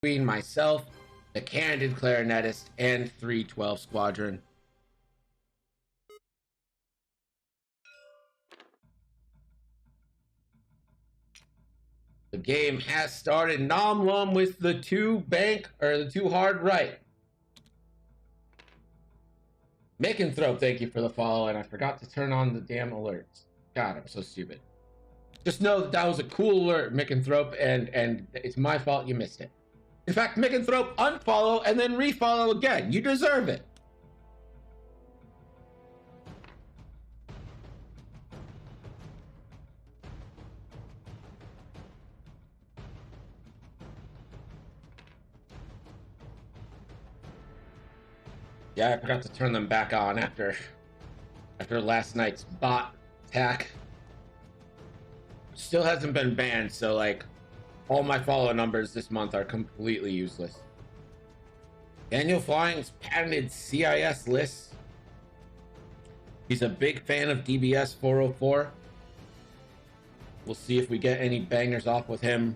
between myself, the candid clarinetist, and 312 Squadron. The game has started. Nom Lum with the two hard right. Micanthrope, thank you for the follow, and I forgot to turn on the damn alerts. God, I'm so stupid. Just know that was a cool alert, Micanthrope, and it's my fault you missed it. In fact, Micanthrope, unfollow and then refollow again. You deserve it. Yeah, I forgot to turn them back on after last night's bot attack. Still hasn't been banned, so like all my follow numbers this month are completely useless. Daniel Flying's patented CIS list. He's a big fan of DBS 404. We'll see if we get any bangers off with him.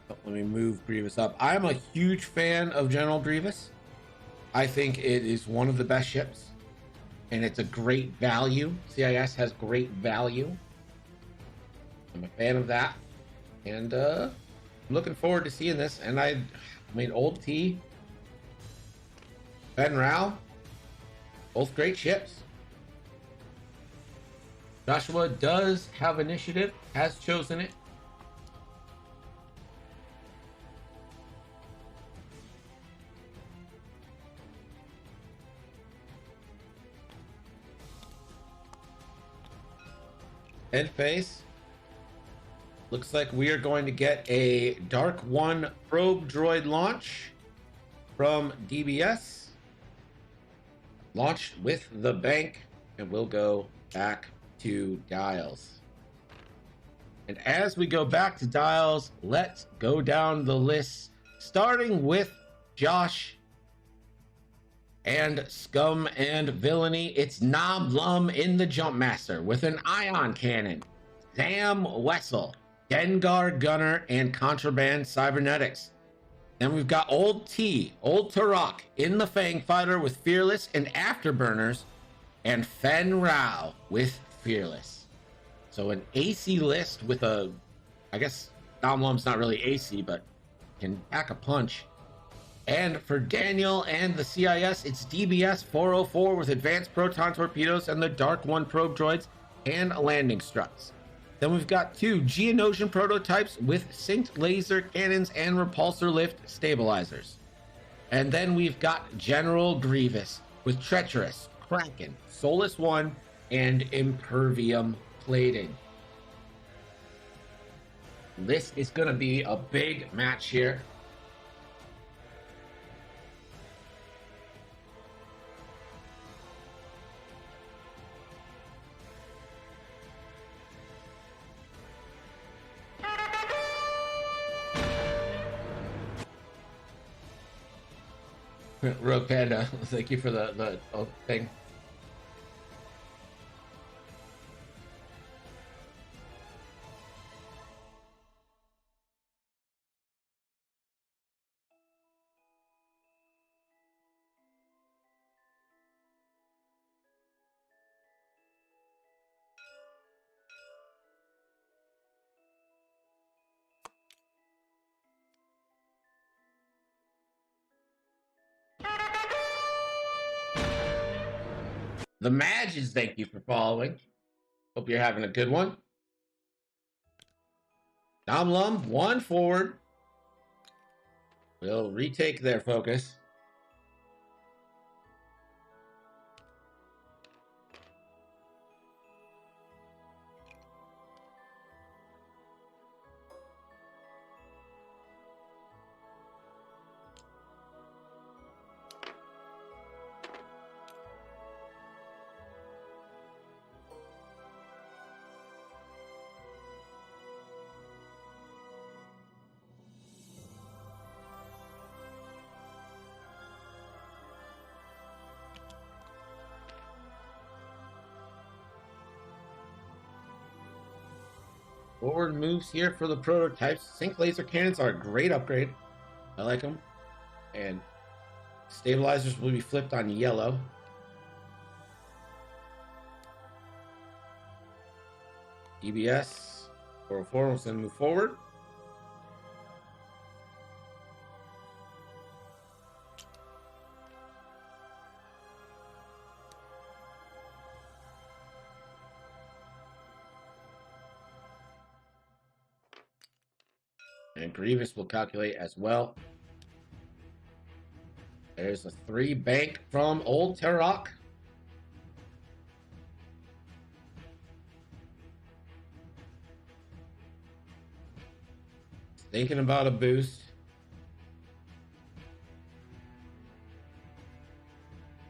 Let me move Grievous up. I'm a huge fan of General Grievous. I think it is one of the best ships, and it's a great value. CIS has great value. I'm a fan of that, and I'm looking forward to seeing this. And I mean, Old T, Ben Rao, both great ships. Joshua does have initiative, has chosen it. Head face. Looks like we are going to get a Dark One probe droid launch from DBS. Launched with the bank, and we'll go back to Dials. And as we go back to Dials, let's go down the list, starting with Josh and Scum and Villainy. It's Nom Lum in the Jumpmaster with an ion cannon, Sam Wessel, Dengar Gunner, and Contraband Cybernetics. Then we've got Old T, Old Turok in the Fang Fighter with Fearless and Afterburners, and Fen Rao with Fearless. So an AC list with a, I guess Nom Lum's not really AC, but can pack a punch. And for Daniel and the CIS, it's DBS 404 with advanced proton torpedoes and the Dark One probe droids and landing struts. Then we've got two Geonosian prototypes with synced laser cannons and repulsor lift stabilizers. And then we've got General Grievous with Treacherous, Kraken, Solus 1, and Impervium plating. This is going to be a big match here. Rogue Panda, thank you for the thing. The Madges, thank you for following. Hope you're having a good one. Nom Lum, one forward. Will retake their focus. Forward moves here for the prototypes. Sync laser cannons are a great upgrade. I like them. And stabilizers will be flipped on yellow. DBS 404 will send move forward. And Grievous will calculate as well. There's a 3 bank from Old Terok. Thinking about a boost.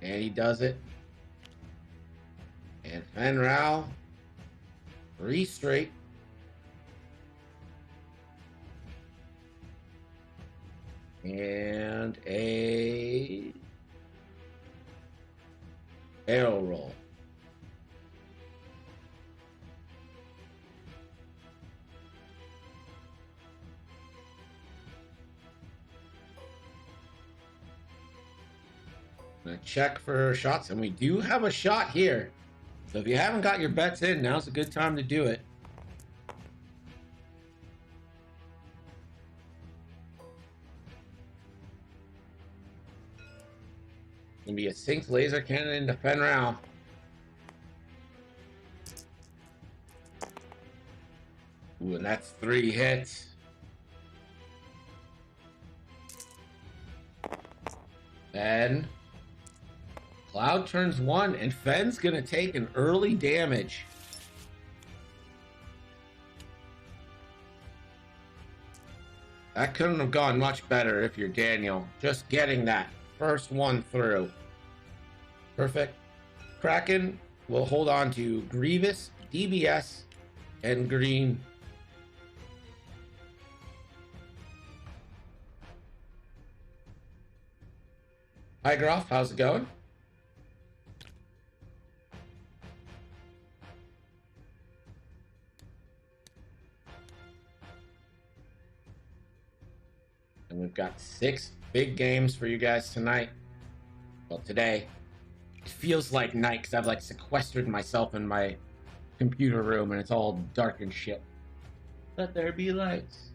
And he does it. And Fen Rao, 3 straight. And a barrel roll. I'm gonna check for shots, and we do have a shot here. So if you haven't got your bets in, now's a good time to do it. Gonna be a synced laser cannon into Fen Rao. Ooh, and that's 3 hits. Then Cloud turns 1, and Fen's gonna take an early damage. That couldn't have gone much better if you're Daniel. Just getting that first one through. Perfect. Kraken will hold on to Grievous, DBS, and Green. Hi, Groff. How's it going? And we've got 6 big games for you guys tonight. Well, today. It feels like night because I've like sequestered myself in my computer room and it's all dark and shit. Let there be lights.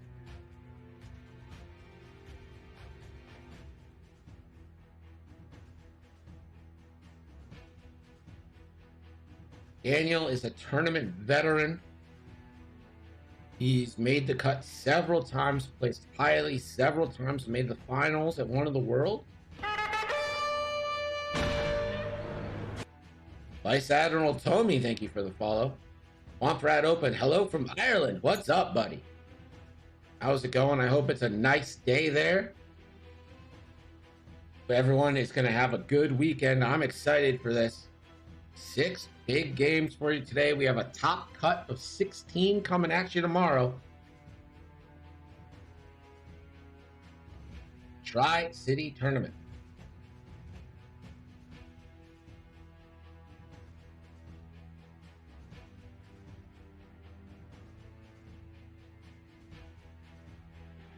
Daniel is a tournament veteran. He's made the cut several times, placed highly several times, made the finals at One of the World. Vice Admiral Tommy, thank you for the follow. Womp Rat Open, hello from Ireland. What's up, buddy? How's it going? I hope it's a nice day there. Everyone is going to have a good weekend. I'm excited for this. 6 big games for you today. We have a top cut of 16 coming at you tomorrow. Tri-City Tournament.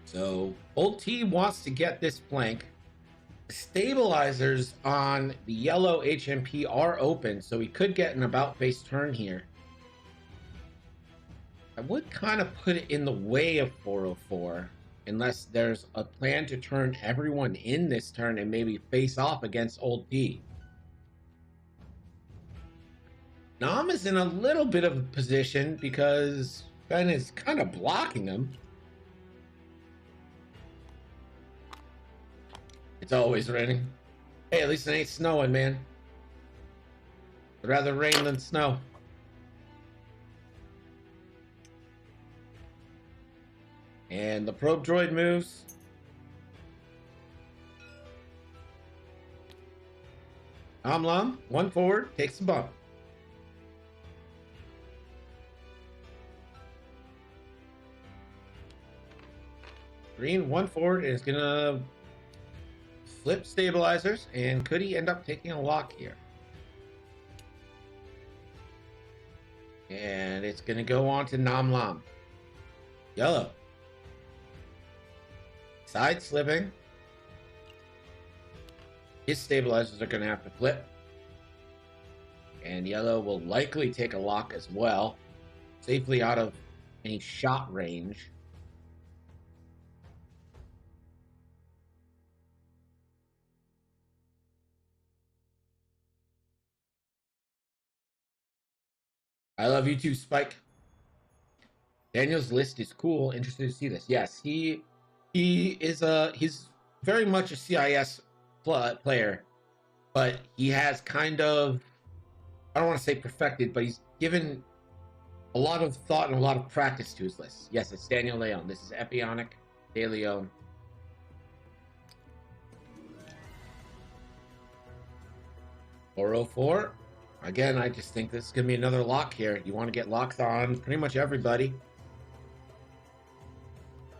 So Old T wants to get this flank. Stabilizers on the yellow HMP are open, so he could get an about face turn here. I would kind of put it in the way of 404, unless there's a plan to turn everyone in this turn and maybe face off against Old T. Nam is in a little bit of a position because Ben is kind of blocking him. It's always raining. Hey, at least it ain't snowing, man. I'd rather rain than snow. And the probe droid moves. Amlam, 1 forward, takes the bump. Green, 1 forward, and is gonna flip stabilizers, and could he end up taking a lock here? And it's going to go on to Nam Lam. Yellow. Side slipping. His stabilizers are going to have to flip. And yellow will likely take a lock as well. Safely out of any shot range. I love you too, Spike. Daniel's list is cool. Interested to see this. Yes, he's very much a CIS player, but he has kind of, I don't want to say perfected, but he's given a lot of thought and a lot of practice to his list. Yes, it's Daniel Leon. This is Epionic De Leon. $404. Again, I just think this is going to be another lock here. You want to get locks on pretty much everybody.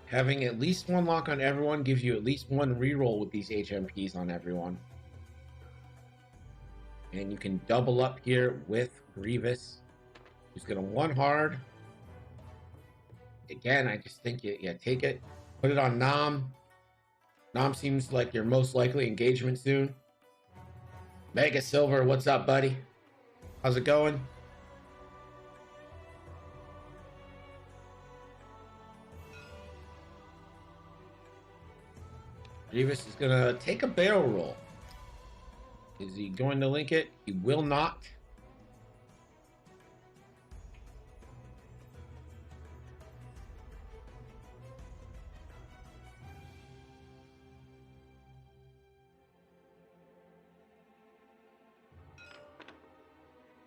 Having at least one lock on everyone gives you at least one reroll with these HMPs on everyone. And you can double up here with Grievous, who's going to one hard. Again, I just think you take it. Put it on Nam. Nam seems like your most likely engagement soon. Mega Silver, what's up, buddy? How's it going? Grievous is going to take a barrel roll. Is he going to link it? He will not.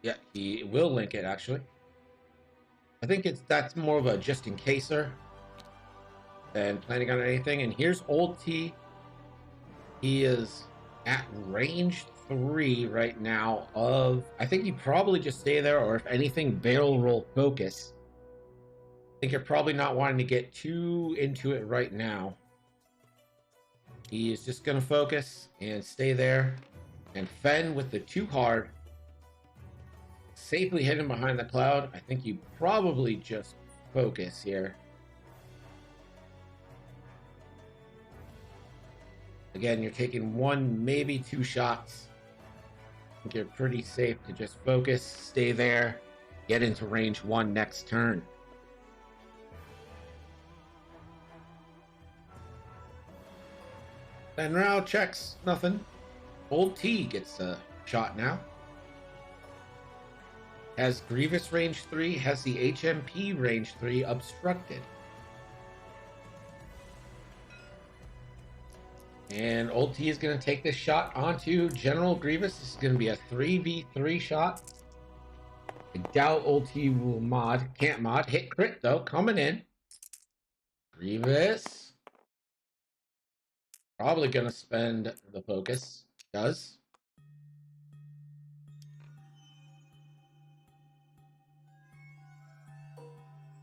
Yeah, he will link it, actually. I think that's more of a just in caser than planning on anything. And here's Old T. He is at range 3 right now of, I think you probably just stay there, or if anything, barrel roll focus. I think you're probably not wanting to get too into it right now. He is just going to focus and stay there. And Fen with the 2 hard, safely hidden behind the cloud. I think you probably just focus here. Again, you're taking 1, maybe 2 shots. I think you're pretty safe to just focus, stay there, get into range 1 next turn. Then Rao checks, nothing. Old T gets a shot now. Has Grievous range 3, has the HMP range 3 obstructed. And Old T is going to take this shot onto General Grievous. This is going to be a 3v3 shot. I doubt Old T will mod. Can't mod. Hit crit, though. Coming in. Grievous. Probably going to spend the focus. Does.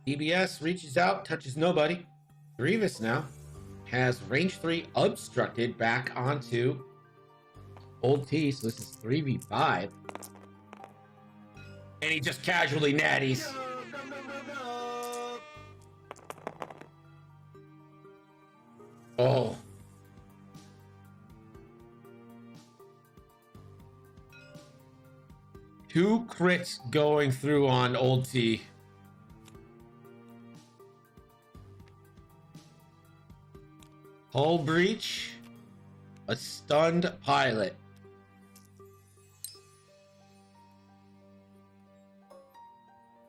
DBS reaches out, touches nobody. Grievous now has range 3 obstructed back onto Old T, so this is 3v5. And he just casually natties. Oh. Two crits going through on Old T. Hull breach, a stunned pilot.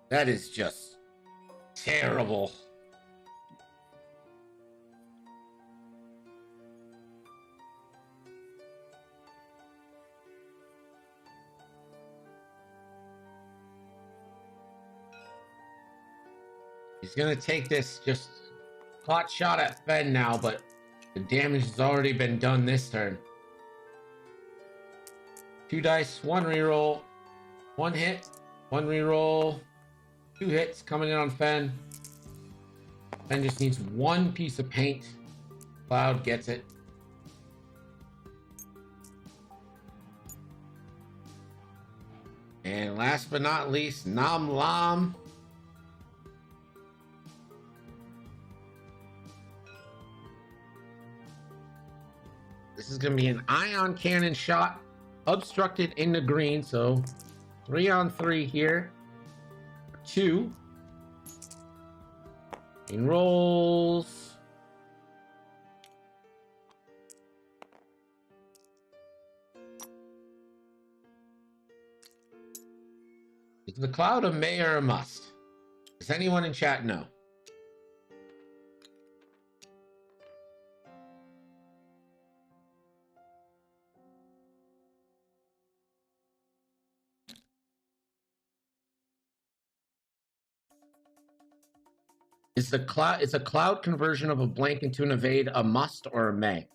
That is just terrible. He's gonna take this just hot shot at Fen now, but the damage has already been done this turn. 2 dice, 1 reroll, 1 hit, 1 reroll, 2 hits coming in on Fen. Fen just needs 1 piece of paint. Cloud gets it. And last but not least, Nam Lam. This is going to be an ion cannon shot, obstructed in the green. So 3-on-3 here. 2. In rolls. Is the cloud a may or a must? Does anyone in chat know? Is a cloud conversion of a blank into an evade a must or a may?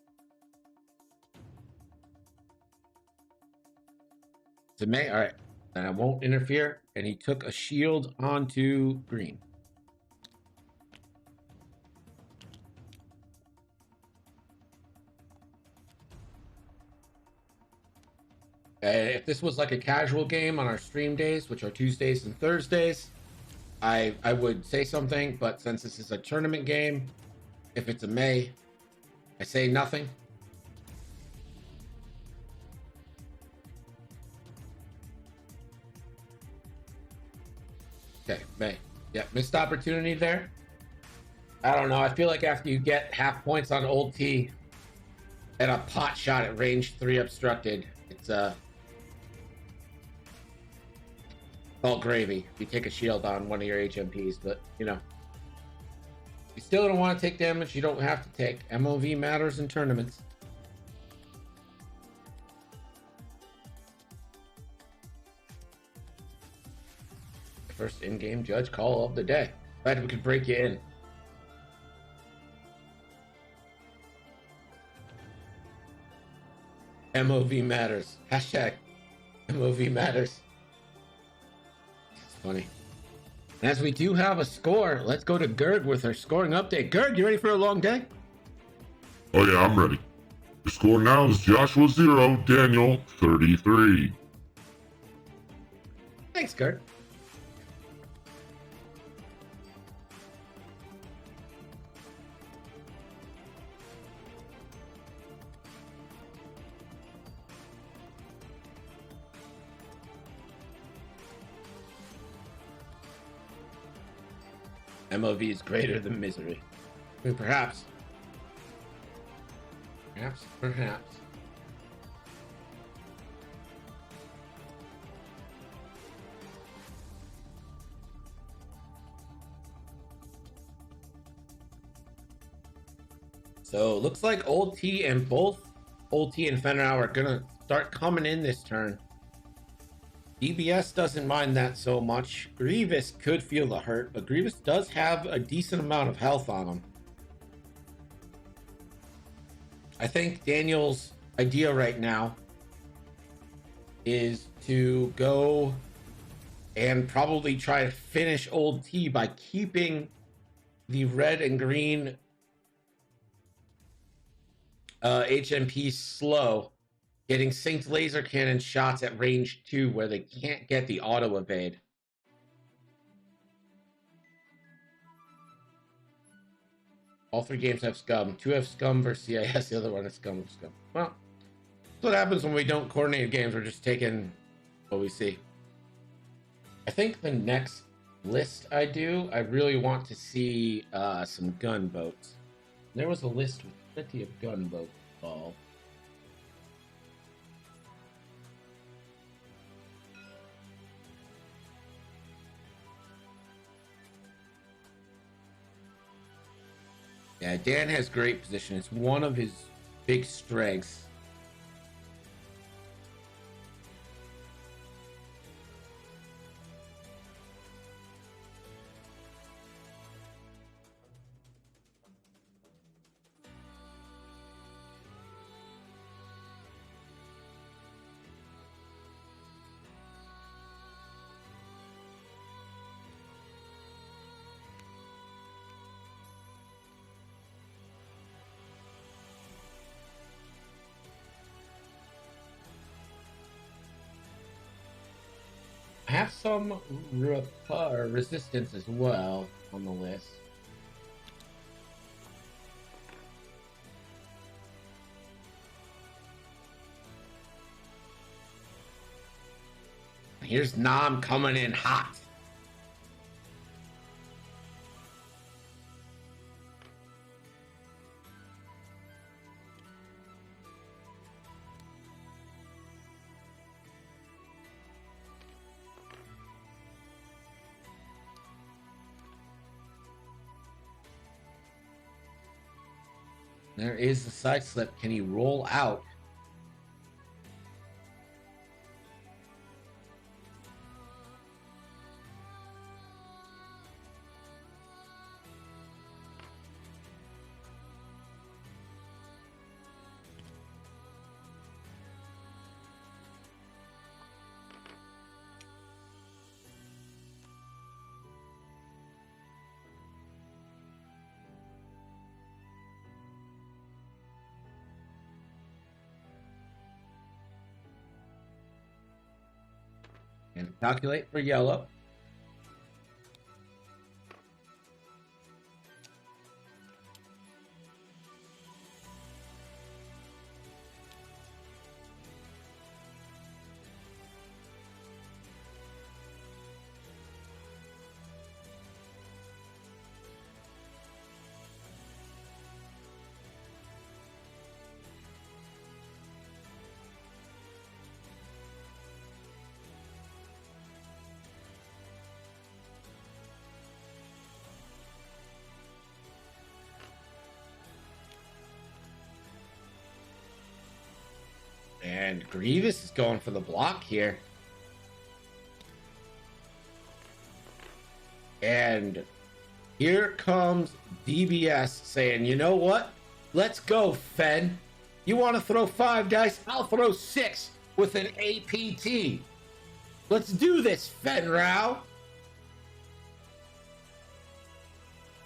It's a may. All right. And I won't interfere. And he took a shield onto green. If this was like a casual game on our stream days, which are Tuesdays and Thursdays, I would say something. But since this is a tournament game, if it's a may, I say nothing. Okay, may. Yeah, missed opportunity there. I don't know. I feel like after you get half points on old T and a pot shot at range 3 obstructed, it's all gravy. You take a shield on one of your HMPs, but you know, you still don't want to take damage. You don't have to take. MOV matters in tournaments. First in-game judge call of the day. Glad we could break you in. MOV matters. Hashtag MOV matters. It's funny. And as we do have a score, let's go to Gerg with our scoring update. Gerg, you ready for a long day? Oh yeah, I'm ready. The score now is Joshua 0, Daniel 33. Thanks, Gerg. MOV is greater than misery. I mean, perhaps. Perhaps. So looks like Old T and both Old T and Fenrir are gonna start coming in this turn. DBS doesn't mind that so much. Grievous could feel the hurt, but Grievous does have a decent amount of health on him. I think Daniel's idea right now is to go and probably try to finish Old T by keeping the red and green HMP slow, getting synced laser cannon shots at range 2 where they can't get the auto evade. All 3 games have scum. 2 have scum versus CIS, the other one is scum of scum. Well, that's what happens when we don't coordinate games. We're just taking what we see. I think the next list I do, I really want to see some gunboats. There was a list with plenty of gunboats involved. Yeah, Dan has great position. It's one of his big strengths. I have some resistance as well on the list. Here's Nam coming in hot. There is the side slip. Can he roll out? And calculate for yellow. And Grievous is going for the block here. And here comes DBS saying, you know what? Let's go, Fen. You want to throw 5 dice? I'll throw 6 with an APT. Let's do this, Fen Rao.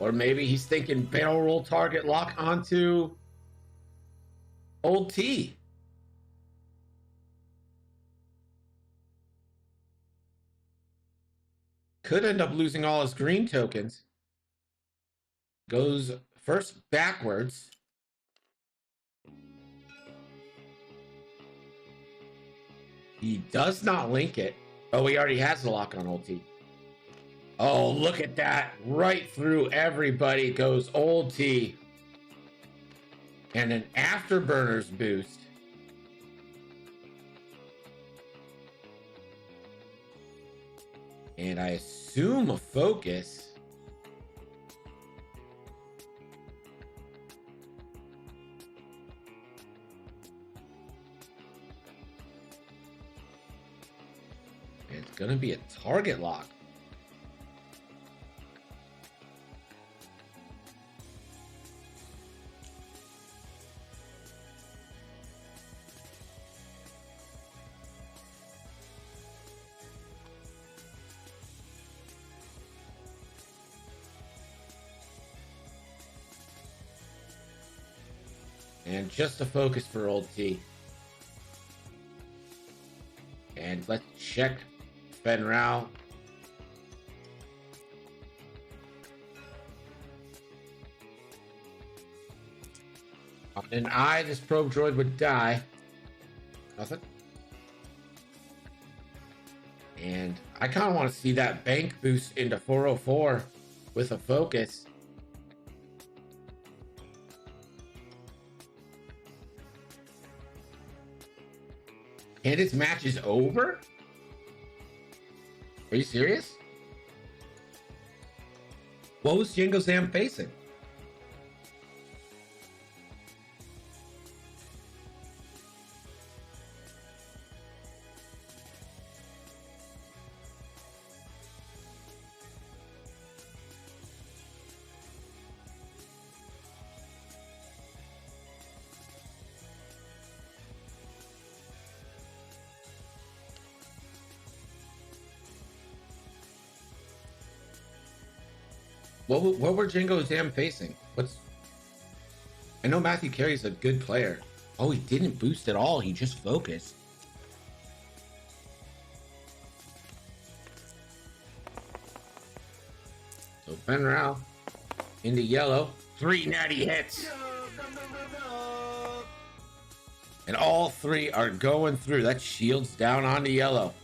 Or maybe he's thinking barrel roll target lock onto Old T. Could end up losing all his green tokens. Goes first backwards. He does not link it. Oh, he already has the lock on Old T. Oh, look at that. Right through everybody goes Old T. And an Afterburners boost. And I assume a focus. It's going to be a target lock. And just a focus for Old T. And let's check Fen Rao. On an eye, this probe droid would die. Nothing. And I kind of want to see that bank boost into 404 with a focus. And its match is over? Are you serious? What was Jango Sam facing? What were Jango Sam facing? I know Matthew Carey's a good player. Oh, he didn't boost at all. He just focused. So Fen Rao into yellow. 3 natty hits. And all 3 are going through. That shields down onto yellow.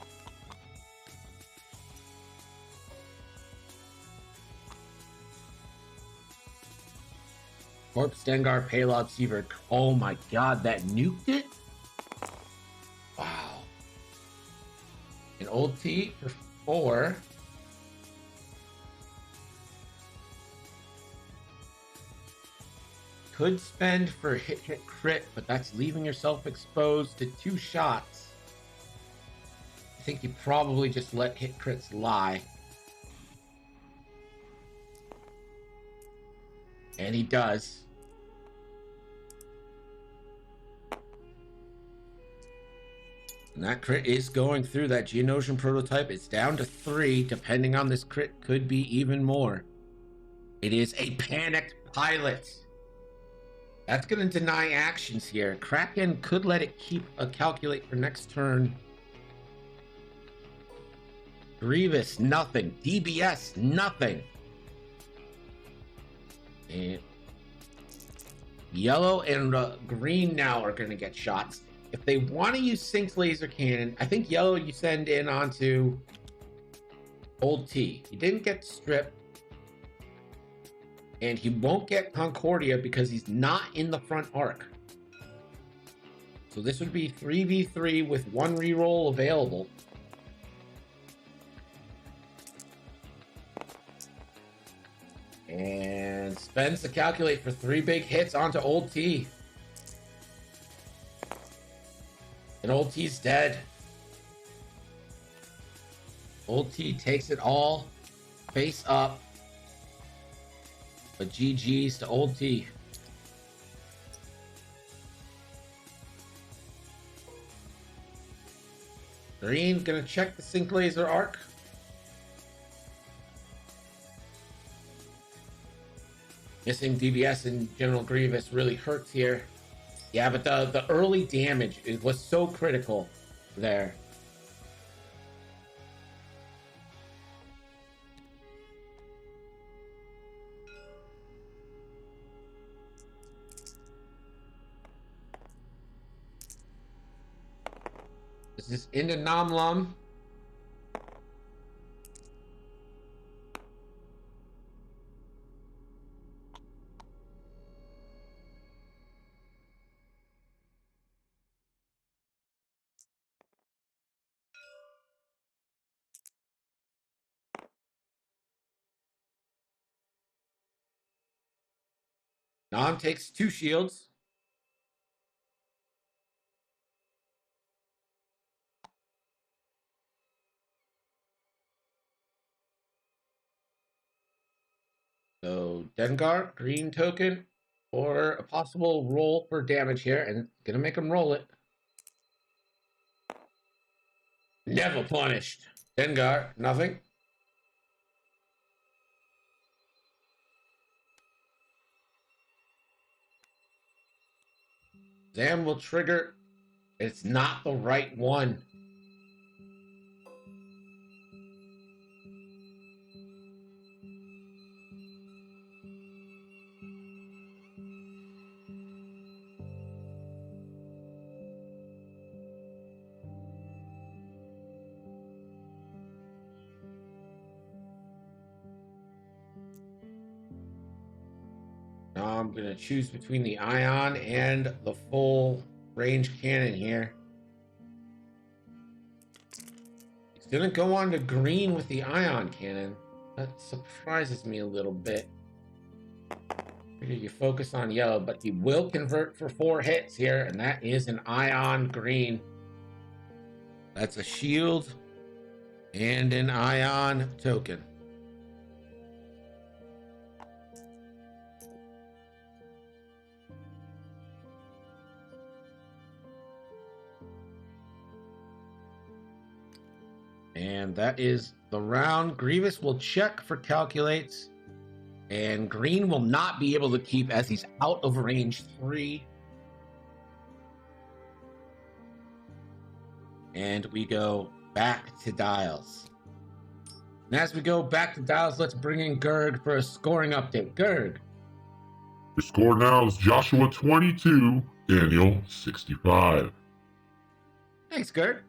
Corpse Dengar Payload Seaver. Oh my god, that nuked it? Wow. An old T for 4. Could spend for hit crit, but that's leaving yourself exposed to 2 shots. I think you probably just let hit crits lie. And he does. And that crit is going through that Geonosian prototype. It's down to 3. Depending on this crit, could be even more. It is a panicked pilot. That's going to deny actions here. Kraken could let it keep a calculate for next turn. Grievous, nothing. DBS, nothing. And yellow and green now are going to get shots. If they want to use Synced Laser Cannon, I think yellow you send in onto Old T. He didn't get stripped. And he won't get Concordia because he's not in the front arc. So this would be 3v3 with 1 reroll available. And spends the calculate for 3 big hits onto Old T. And Old T's dead. Old T takes it all face up. But GG's to Old T. Green gonna check the Sync Laser arc. Missing DBS and General Grievous really hurts here. Yeah, but the early damage was so critical there. This is into Nom Lum. Nom takes 2 shields. So Dengar, green token, or a possible roll for damage here, and gonna make him roll it. Never punished. Dengar, nothing. Zam will trigger. It's not the right one. Now I'm gonna choose between the ion and the full range cannon here. It's gonna go on to green with the ion cannon. That surprises me a little bit. Figure you focus on yellow, but he will convert for 4 hits here, and that is an ion green. That's a shield and an ion token. And that is the round. Grievous will check for calculates. And green will not be able to keep as he's out of range 3. And we go back to Dials. And as we go back to Dials, let's bring in Gerg for a scoring update. Gerg. Your score now is Joshua 22, Daniel 65. Thanks, Gerg.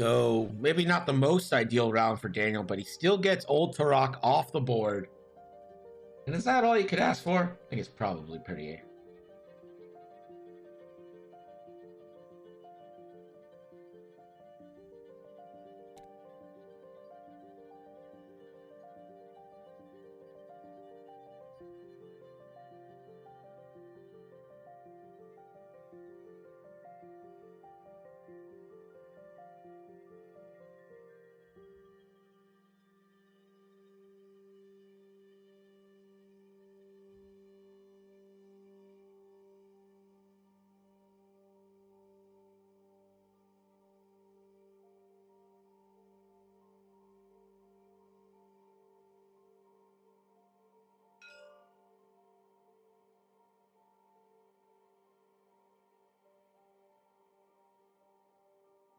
So maybe not the most ideal round for Daniel, but he still gets Old Turok off the board. And is that all you could ask for? I think it's probably pretty.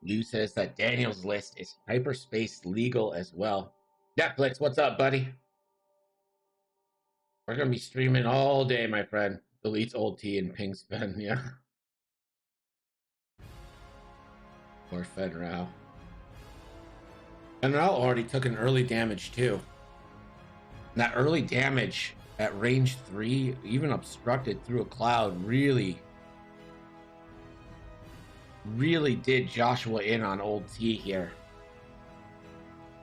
Lou says that Daniel's list is hyperspace legal as well. Netflix, what's up, buddy? We're gonna be streaming all day, my friend. Deletes old T and ping spin, yeah. Or Fed Rao. And Rao already took an early damage too. And that early damage at range 3, even obstructed through a cloud, really did Joshua in on old T here.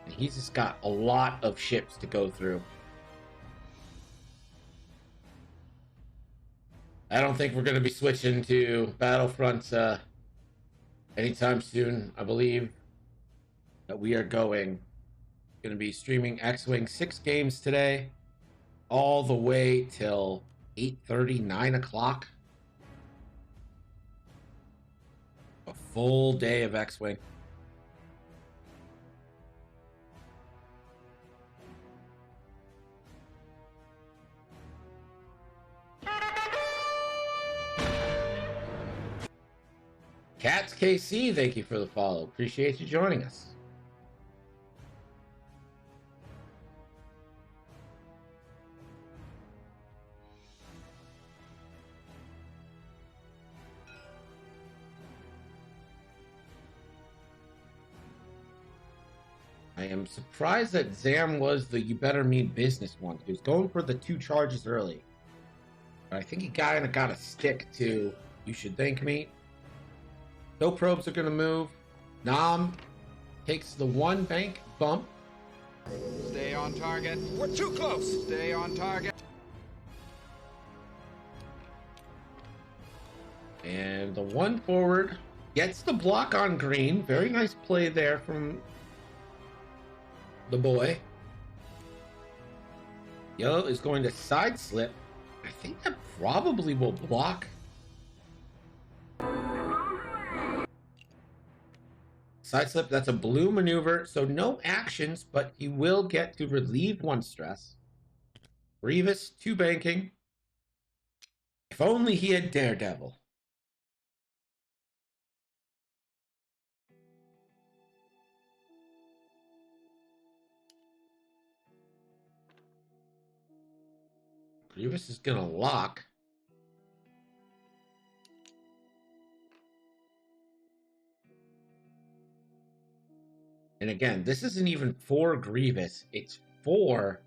And he's just got a lot of ships to go through. I don't think we're going to be switching to Battlefront anytime soon. I believe that we are going to be streaming X-Wing 6 games today, all the way till 8:30, 9 o'clock. A full day of X-Wing. Cats KC, thank you for the follow. Appreciate you joining us. I am surprised that Zam was the you better mean business one. He was going for the 2 charges early. But I think he kind of got to stick to you should thank me. No probes are going to move. Nam takes the 1 bank bump. Stay on target. We're too close. Stay on target. And the 1 forward gets the block on green. Very nice play there from the boy. Yellow is going to side slip. I think that probably will block. Side slip, that's a blue maneuver, so no actions, but he will get to relieve 1 stress. Grievous, 2 banking. If only he had Daredevil. Grievous is gonna lock. And again, this isn't even for Grievous. It's for...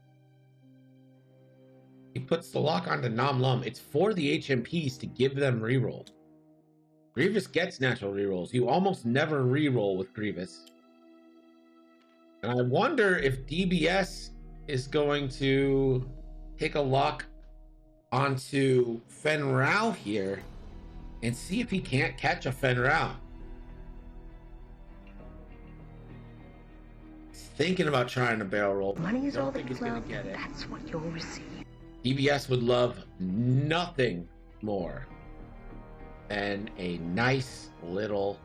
He puts the lock onto Nam Lum. It's for the HMPs to give them reroll. Grievous gets natural rerolls. You almost never reroll with Grievous. And I wonder if DBS is going to take a lock onto Fen Rao here and see if he can't catch a Fen Rao. Thinking about trying to barrel roll. Money is all that he's gonna get it. That's what you'll receive. DBS would love nothing more than a nice little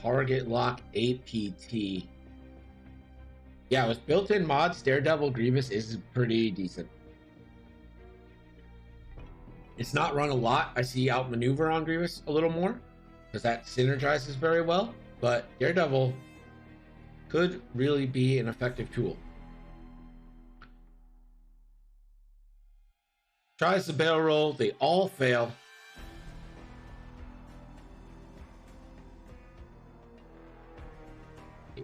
target lock APT. Yeah, with built-in mods, Daredevil Grievous is pretty decent. It's not run a lot. I see outmaneuver on Grievous a little more because that synergizes very well, but Daredevil could really be an effective tool. Tries the barrel roll, they all fail.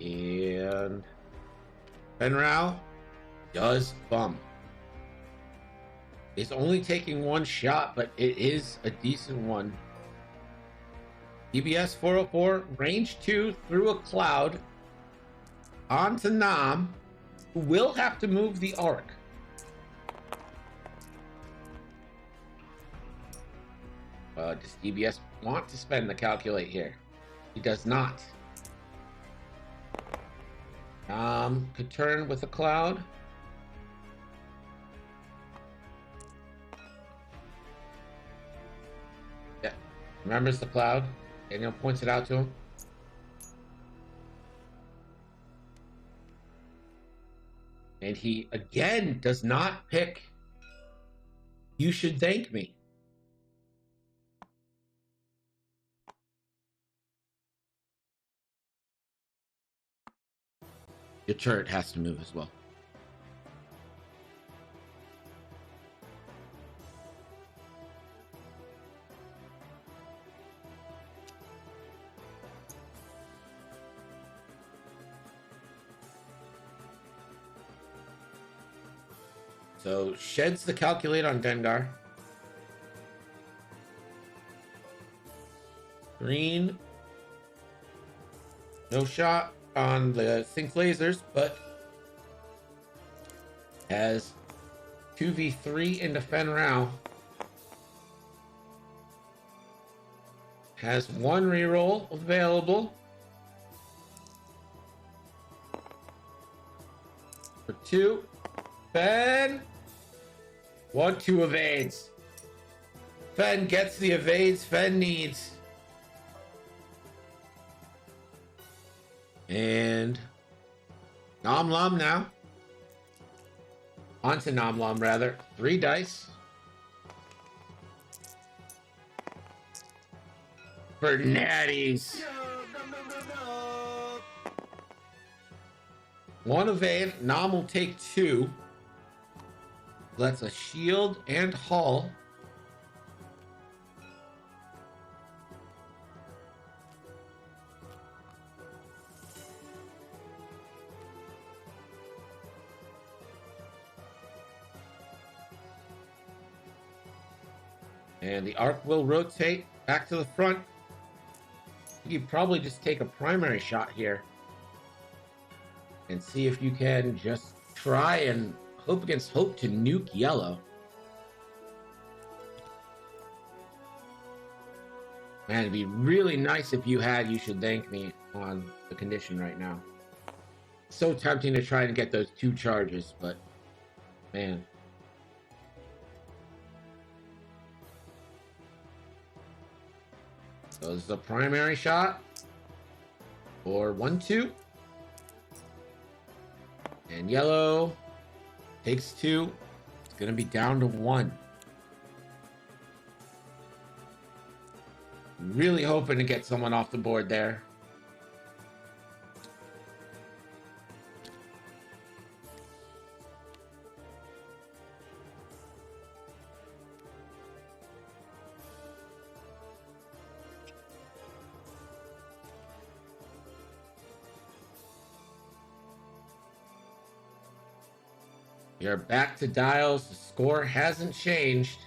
And Fenrau does bump. It's only taking one shot, but it is a decent one. DBS 404, range 2 through a cloud onto Nam, who will have to move the arc. Does DBS want to spend the calculate here? He does not. Could turn with a cloud. Yeah, remembers the cloud. Daniel points it out to him. And he again does not pick You Should Thank Me. Your turret has to move as well. So sheds the calculate on Dengar. Green. No shot on the sync lasers, but has 2v3 into Fenrau. Has one reroll available. For 2. Fen. 1-2 evades. Fen gets the evades Fen needs. And Nom Lom now. Onto Nom Lom, rather. 3 dice. For natties. One evade. Nom will take 2. That's a shield and hull. And the arc will rotate back to the front. You could probably just take a primary shot here and see if you can just try and hope against hope to nuke yellow. Man, it'd be really nice if you had You Should Thank Me on the condition right now. So tempting to try and get those 2 charges, but man. So this is a primary shot for 1-2. And yellow takes 2. It's going to be down to 1. Really hoping to get someone off the board there. You're back to dials. The score hasn't changed.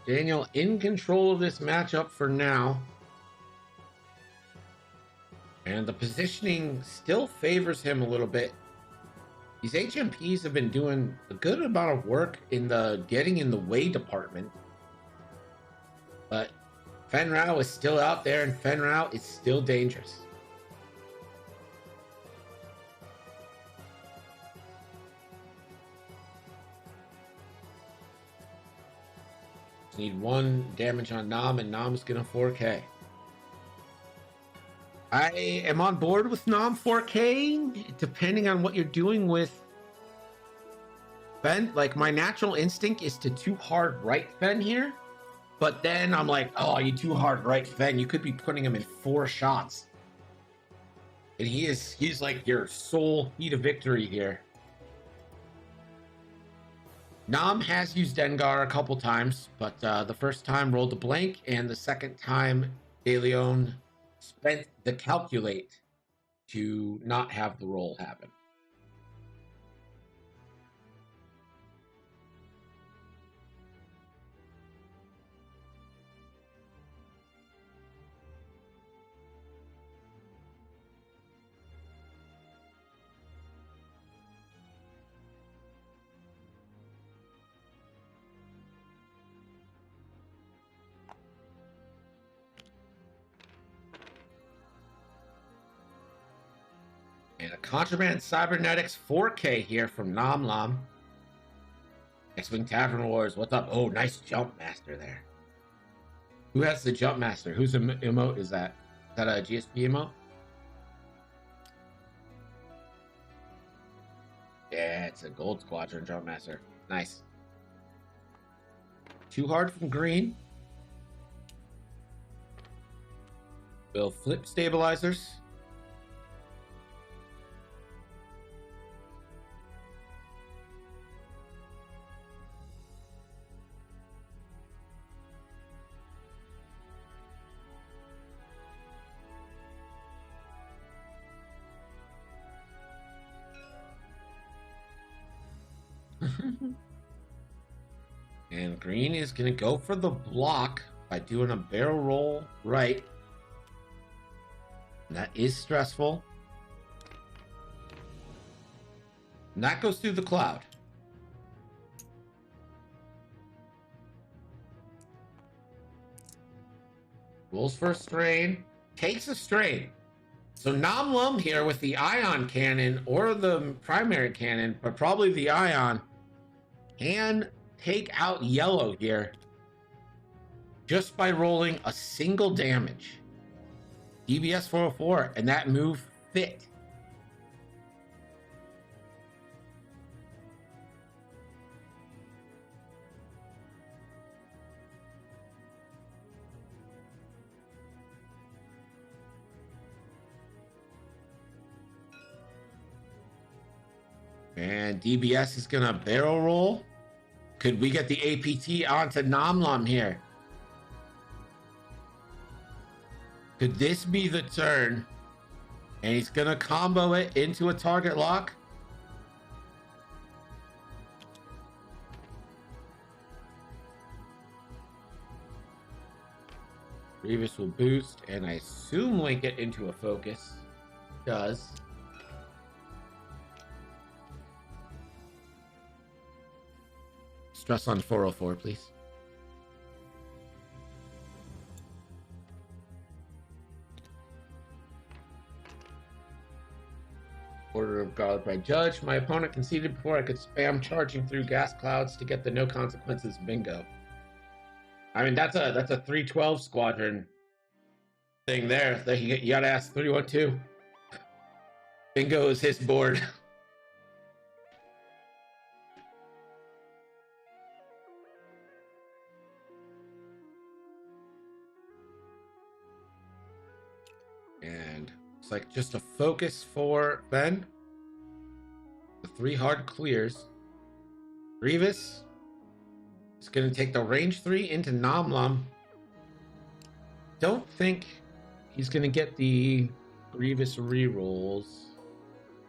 Daniel in control of this matchup for now. And the positioning still favors him a little bit. These HMPs have been doing a good amount of work in the getting in the way department. But Fenrau is still out there, and Fenrau is still dangerous. Need 1 damage on Nam, and Nam's gonna 4K. I am on board with Nam 4K, depending on what you're doing with Fen, like my natural instinct is to too hard right Fen here, but then I'm like, oh, you too hard right Fen. You could be putting him in 4 shots. And he's like your sole key to victory here. Nam has used Dengar a couple times, but the first time rolled a blank, and the second time De Leon spent the calculate to not have the roll happen. And a Contraband Cybernetics 4K here from Nam Lam. X-Wing Tavern Wars, what's up? Oh, nice Jump Master there. Who has the Jump Master? Whose emote is that? Is that a GSP emote? Yeah, it's a Gold Squadron Jump Master. Nice. Too hard from green. We'll flip stabilizers. And green is going to go for the block by doing a barrel roll right. And that is stressful. And that goes through the cloud. Rolls for a strain. Takes a strain. So Nam Lum here with the ion cannon or the primary cannon, but probably the ion, can take out yellow here just by rolling a single damage. DBS 404, and that move fit. And DBS is going to barrel roll. Could we get the APT onto Nam Lam here? Could this be the turn? And he's going to combo it into a target lock. Grievous will boost, and I assume link it into a focus. Does. Stress on 404, please. Order of God by Judge. My opponent conceded before I could spam charging through gas clouds to get the no consequences bingo. I mean, that's a 312 squadron thing there. That you gotta ask 312. Bingo is his board. And it's like just a focus for Ben. The 3 hard clears. Grievous is going to take the range 3 into Nam Lam. Don't think he's going to get the Grievous rerolls.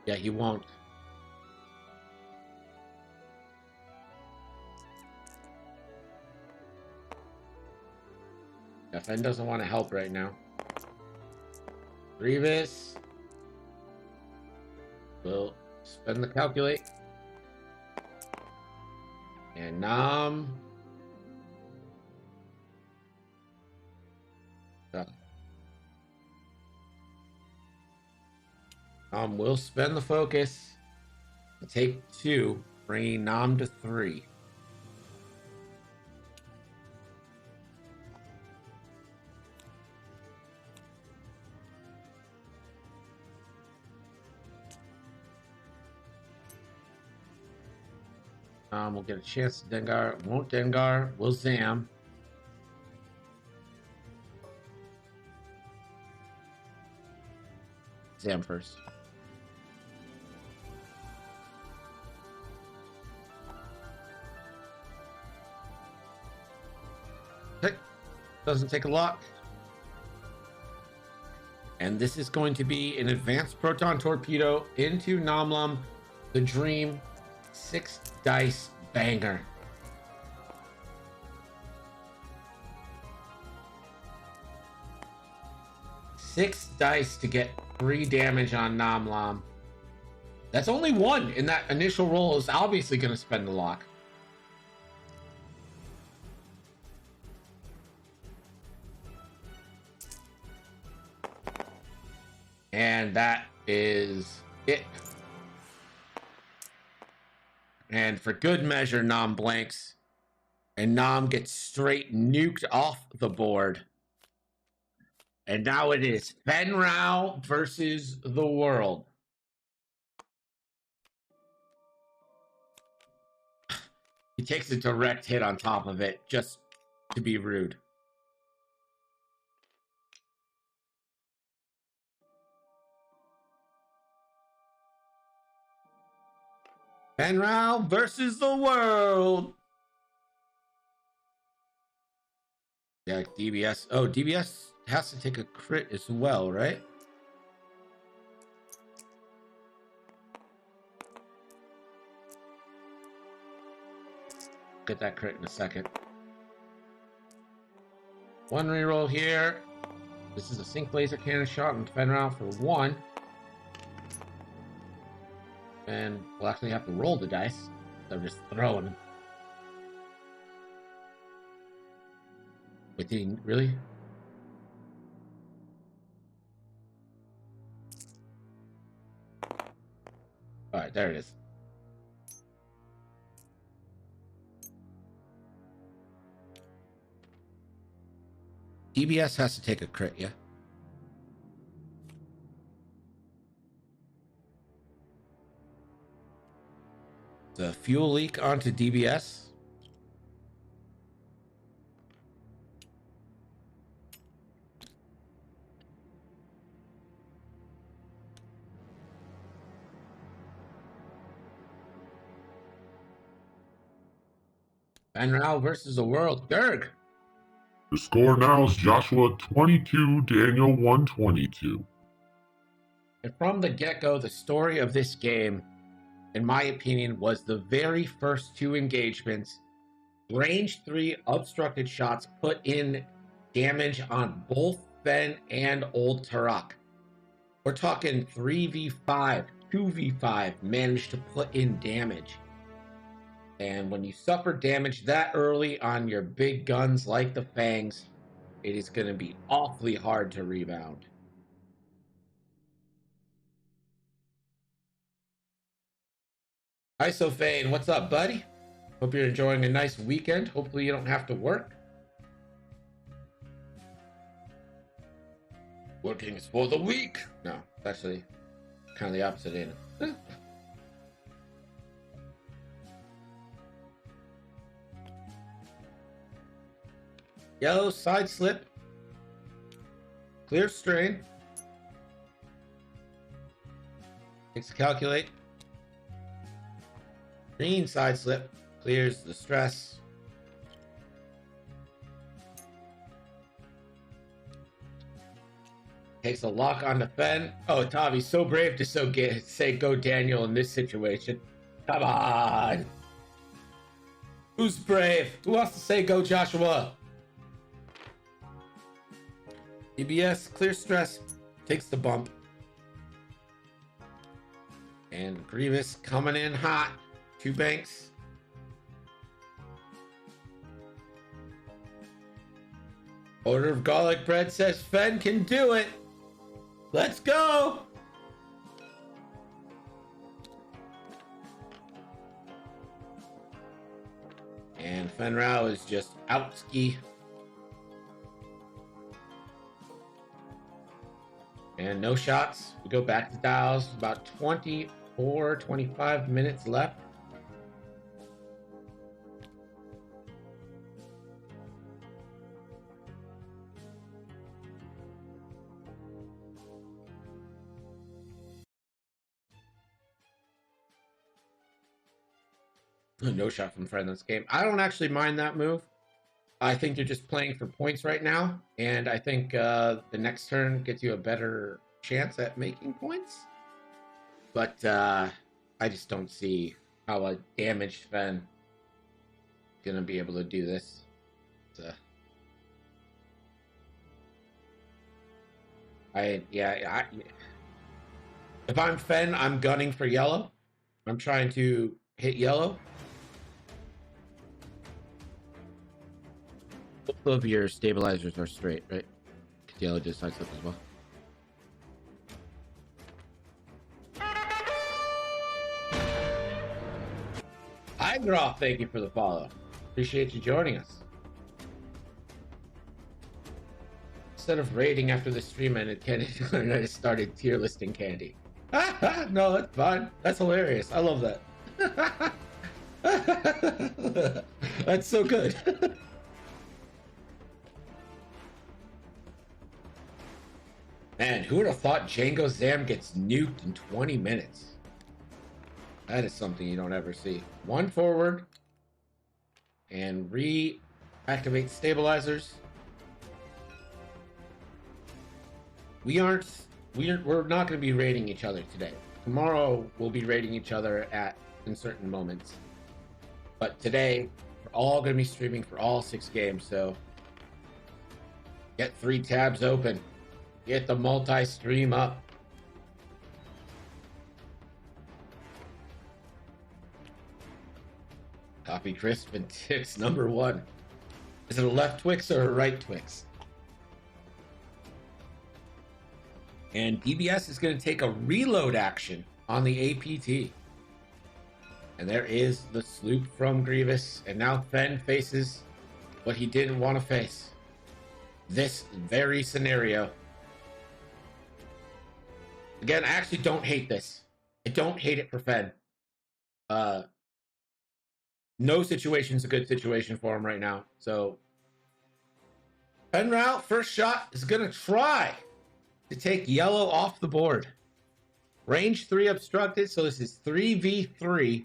Yeah, he won't. Yeah, Ben doesn't want to help right now. Grievous will spend the calculate. And Nam. Nam will spend the focus. Take 2, bringing Nam to 3. We'll get a chance to Dengar. Won't Dengar. We'll Zam. Zam first. Okay. Doesn't take a lot. And this is going to be an advanced proton torpedo into Namlam, the Dream 6 dice banger. Six dice to get 3 damage on Namlam. That's only 1 in that initial roll. Is obviously going to spend the lock. And that is it. And for good measure, Nam blanks. And Nam gets straight nuked off the board. And now it is Fenrau versus the world. He takes a direct hit on top of it, just to be rude. Fenrau versus the world. Yeah, DBS. Oh, DBS has to take a crit as well, right? Get that crit in a second. 1 reroll here. This is a sync laser cannon shot on Fenrau for 1. And we'll actually have to roll the dice. So I'm just throwing them. Wait, did he really? Alright, there it is. DBS has to take a crit, yeah? The fuel leak onto DBS. Fenrau versus the world. Gerg. The score now is Joshua 22, Daniel 122. And from the get-go, the story of this game, in my opinion, was the very first 2 engagements. Range 3 obstructed shots put in damage on both Fen and Old Tarak. We're talking 3v5, 2v5 managed to put in damage. And when you suffer damage that early on your big guns like the Fangs, it is going to be awfully hard to rebound. Isofane, what's up, buddy? Hope you're enjoying a nice weekend. Hopefully you don't have to work. Working is for the weak. No, it's actually kind of the opposite, ain't it? Yellow side slip. Clear strain. Takes a calculate. Green side slip. Clears the stress. Takes a lock on the Fen. Oh, Tavi's so brave to say go Daniel in this situation. Come on. Who's brave? Who wants to say go Joshua? DBS, clear stress, takes the bump. And Grievous coming in hot. 2 banks. Order of Garlic Bread says Fen can do it. Let's go. And Fenrau is just out ski. And no shots. We go back to dials. About 24, 25 minutes left. No shot from friend this game. I don't actually mind that move. I think you're just playing for points right now, and I think the next turn gets you a better chance at making points. But I just don't see how a damaged Fen is gonna be able to do this. If I'm Fen, I'm gunning for yellow. I'm trying to hit yellow. Both of your stabilizers are straight, right? Because yellow just side slip as well. Hi, Groff. Thank you for the follow. Appreciate you joining us. Instead of raiding after the stream ended, Candy I just started tier listing Candy. No, that's fine. That's hilarious. I love that. That's so good. Man, who would have thought Django Zam gets nuked in 20 minutes? That is something you don't ever see. One forward and reactivate stabilizers. We're not going to be raiding each other today. Tomorrow we'll be raiding each other in certain moments. But today we're all going to be streaming for all 6 games, so get 3 tabs open. Get the multi-stream up. Copy crisp and Twix number 1. Is it a left Twix or a right Twix? And DBS is going to take a reload action on the APT. And there is the sloop from Grievous. And now Fen faces what he didn't want to face. This very scenario. Again, I actually don't hate this. I don't hate it for Fen. No situation's a good situation for him right now. So, Fen route, first shot is going to try to take yellow off the board. Range 3 obstructed, so this is 3v3.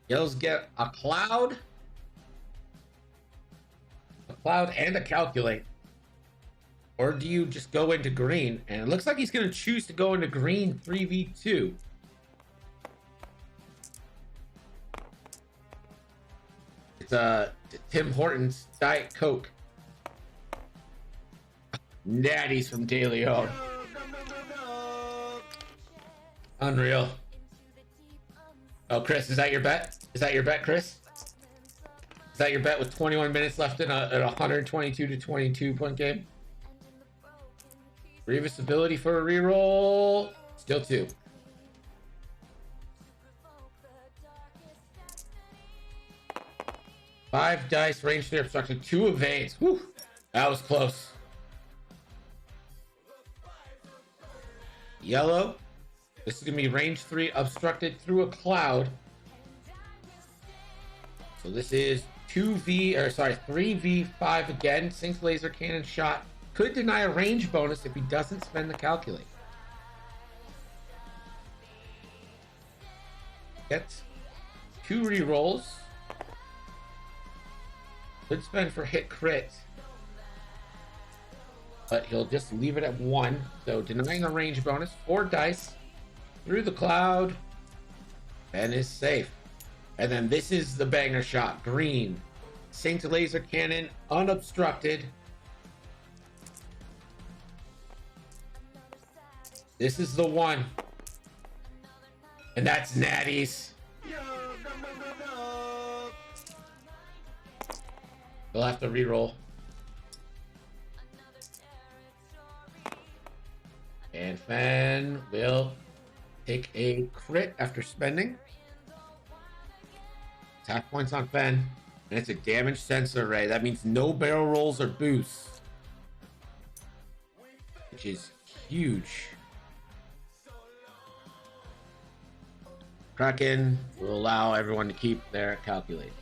Yellows get a cloud and a calculate. Or do you just go into green? And it looks like he's going to choose to go into green 3v2. It's Tim Hortons Diet Coke. Natties from De Leon. Unreal. Oh, Chris, is that your bet? Is that your bet, Chris? Is that your bet with 21 minutes left in a 122-22 point game? Grievous ability for a reroll. Still 2. Five dice, range 3 obstruction, 2 evades. Whew, that was close. Yellow. This is going to be range 3 obstructed through a cloud. So this is 3v5 again. Sync laser cannon shot. Could deny a range bonus if he doesn't spend the calculate. Gets 2 rerolls. Could spend for hit crit. But he'll just leave it at 1. So denying a range bonus. 4 dice. Through the cloud. And is safe. And then this is the banger shot. Green. Synced laser cannon. Unobstructed. This is the one. And that's Natty's. He'll have to reroll. And Fen will take a crit after spending. Attack points on Fen. And it's a damage sensor array. That means no barrel rolls or boosts. Which is huge. Kraken will allow everyone to keep their calculates.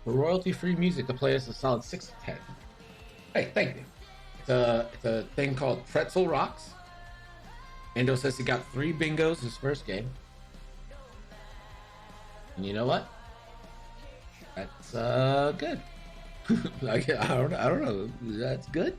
for royalty-free music to play us a solid 6 to 10. Hey, thank you. It's a thing called Pretzel Rocks. Endo says he got 3 bingos his first game. And you know what? That's good. Like, I don't know. That's good.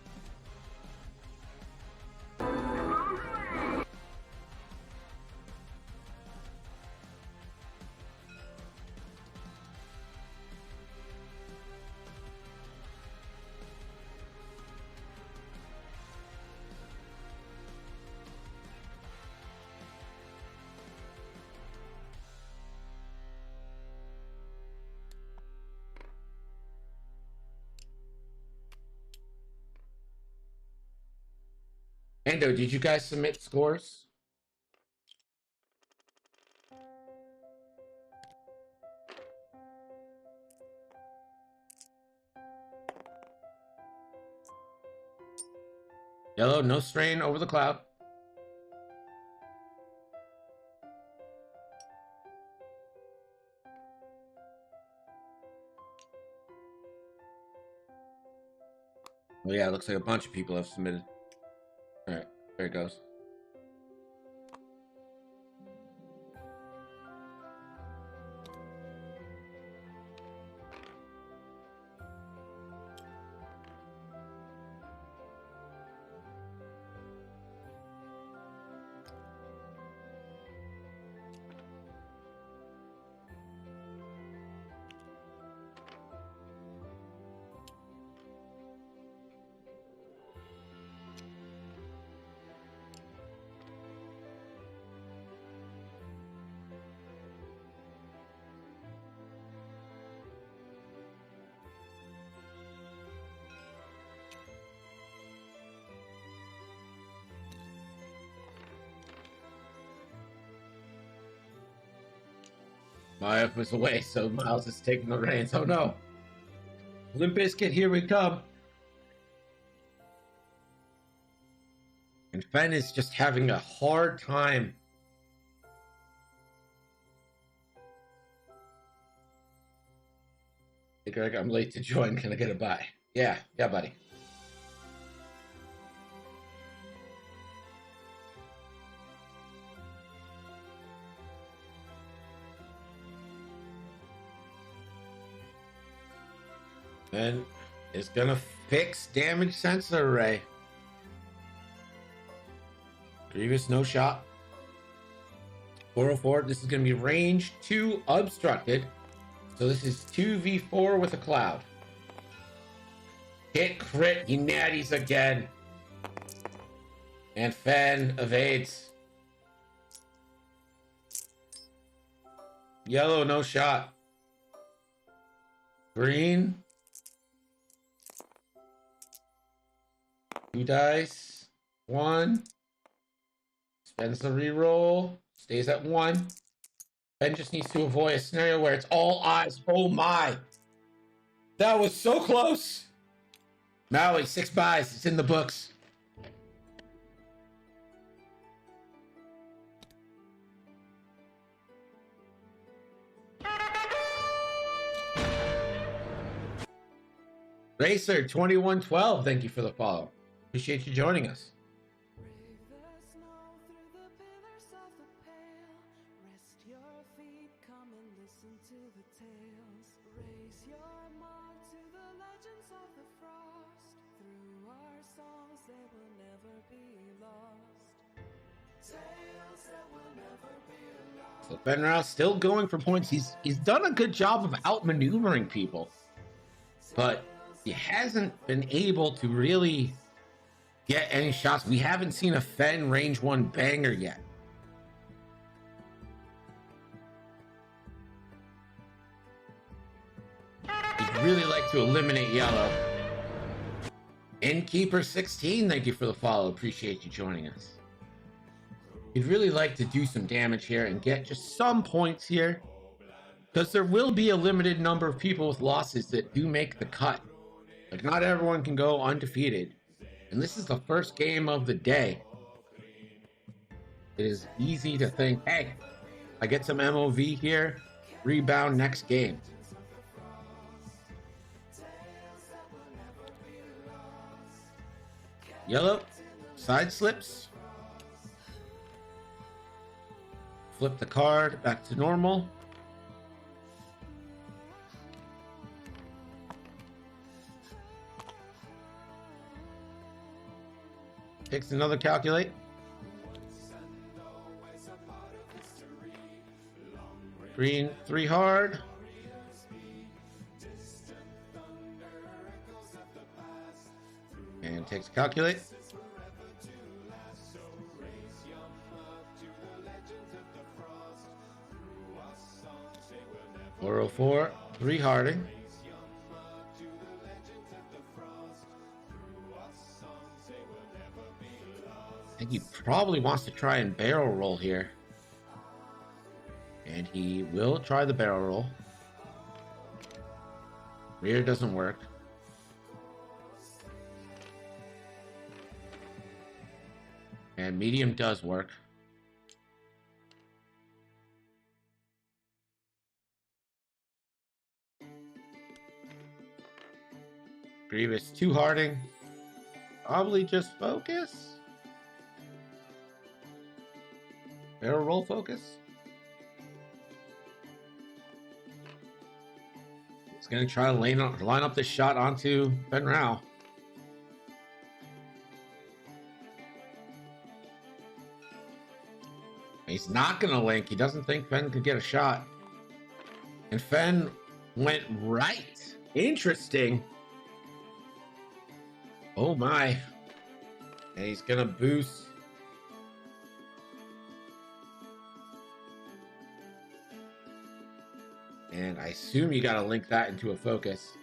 Ando, did you guys submit scores? Yellow, no strain over the cloud. Oh yeah, it looks like a bunch of people have submitted. All right, there it goes. Maya was away, so Miles is taking the reins. Oh no. Limp Bizkit, here we come. And Fen is just having a hard time. Hey Greg, I'm late to join. Can I get a bye? Yeah, buddy. And it's gonna fix damage sensor array. Grievous, no shot. 404, this is gonna be range 2 obstructed. So this is 2v4 with a cloud. Hit crit, he natties again. And Fen evades. Yellow, no shot. Green. 2 dice. 1. Spends the reroll. Stays at 1. Ben just needs to avoid a scenario where it's all eyes. Oh my. That was so close. Maui, 6 buys. It's in the books. Racer 2112, thank you for the follow. Appreciate you joining us. So Ben Rouse still going for points. He's done a good job of outmaneuvering people, but he hasn't been able to really get any shots. We haven't seen a Fen range 1 banger yet. He'd really like to eliminate yellow. Innkeeper 16, thank you for the follow. Appreciate you joining us. He'd really like to do some damage here and get just some points here, because there will be a limited number of people with losses that do make the cut. Like, not everyone can go undefeated. And this is the first game of the day. It is easy to think, hey, I get some MOV here, rebound next game. Yellow. Side slips. Flip the card back to normal. Takes another calculate. Green 3 hard. And takes a calculate. 404, 3 Harding. I think he probably wants to try and barrel roll here. And he will try the barrel roll. Rear doesn't work. And medium does work. Grievous 2 Harding. Probably just focus. Barrel roll focus. He's going to try to line up this shot onto Ben Rao. He's not going to link. He doesn't think Fen could get a shot. And Fen went right. Interesting. Oh my. And he's going to boost. And I assume you got to link that into a focus.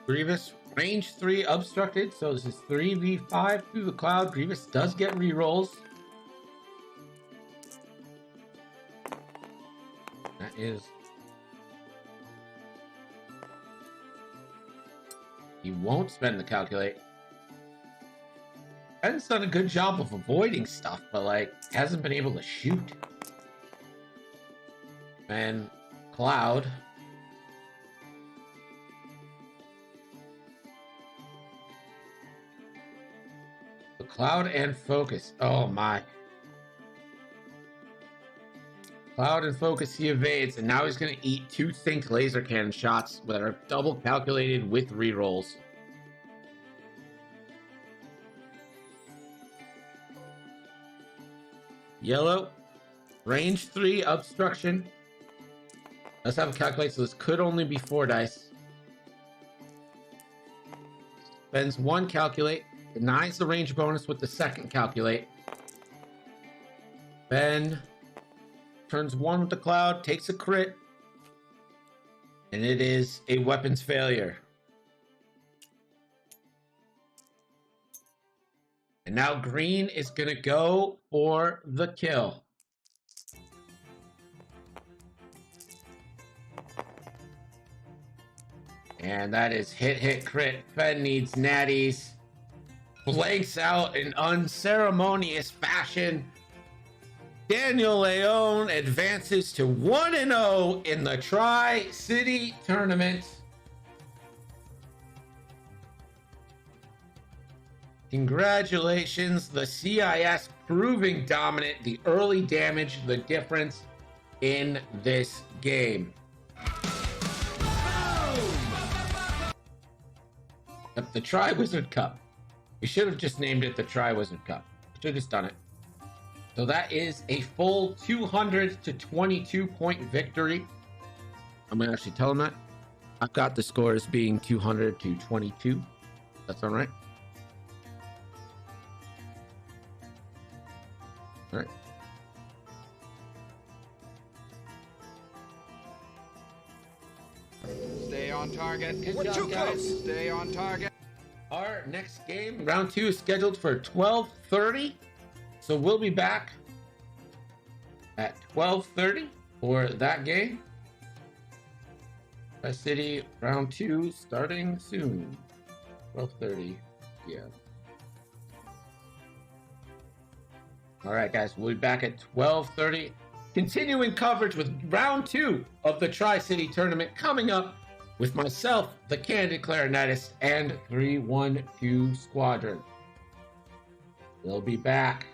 Grievous, range 3 obstructed, so this is 3v5 through the cloud. Grievous does get rerolls. That is... He won't spend the calculate. Ben's done a good job of avoiding stuff, but like, hasn't been able to shoot. And Cloud... Cloud and focus. Oh my. Cloud and focus, he evades, and now he's going to eat 2 synced laser cannon shots that are double calculated with rerolls. Yellow, range 3 obstruction. Let's have a calculate, so this could only be 4 dice. Spends 1 calculate. Denies the range bonus with the second calculate. Ben turns 1 with the cloud, takes a crit, and it is a weapons failure. And now green is going to go for the kill. And that is hit, crit. Ben needs natties. Blanks out in unceremonious fashion. Daniel Leon advances to 1-0 in the Tri-City Tournament. Congratulations, the CIS proving dominant, the early damage, the difference in this game. The Tri-Wizard Cup. We should have just named it the Tri-Wizard Cup. Should have just done it. So that is a full 200 to 22 point victory. I'm going to actually tell him that. I've got the scores being 200 to 22. That's all right. All right. Stay on target. Good We're job, too guys. close. Stay on target. Our next game, round 2, is scheduled for 12:30. So we'll be back at 12:30 for that game. Tri-City round 2 starting soon. 12:30 p.m. All right, guys, we'll be back at 12:30 Continuing coverage with round 2 of the Tri-City Tournament coming up with myself, the Candid Clarinetist, and 312 Squadron. We'll be back.